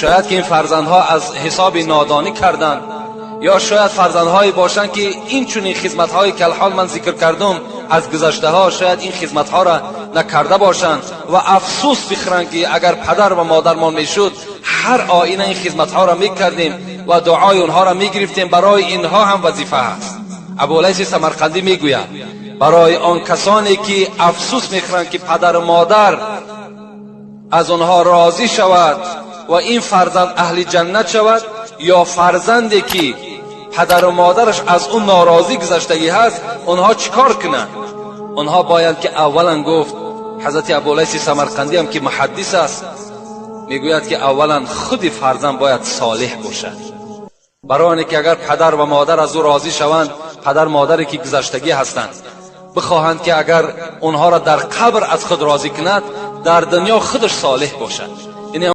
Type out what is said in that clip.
شاید که این فرزندها از حساب نادانی کردند، یا شاید فرزندهایی باشند که این چنین خدمت‌های که الحال من ذکر کردم از گذشته ها شاید این خدمت‌ها را نکرده باشند و افسوس بخورند که اگر پدر و مادرمان میشد هر آینه این خدمت‌ها را میکردیم و دعای اونها را میگرفتیم. برای اینها هم وظیفه است. ابولیث سمرقندی میگوید برای آن کسانی که افسوس میخورند که پدر و مادر از آنها راضی شود و این فرزند اهل جنت شود، یا فرزندی که پدر و مادرش از اون ناراضی گذشتگی هست، اونها چیکار کنند؟ اونها باید که اولا گفت، حضرت ابولیث سمرقندی هم که محدث است میگوید که اولا خود فرزند باید صالح باشد، برای آنکه که اگر پدر و مادر از او راضی شوند، پدر مادری که گذشتگی هستند بخواهند که اگر اونها را در قبر از خود راضی کند، در دنیا خودش صالح باشد.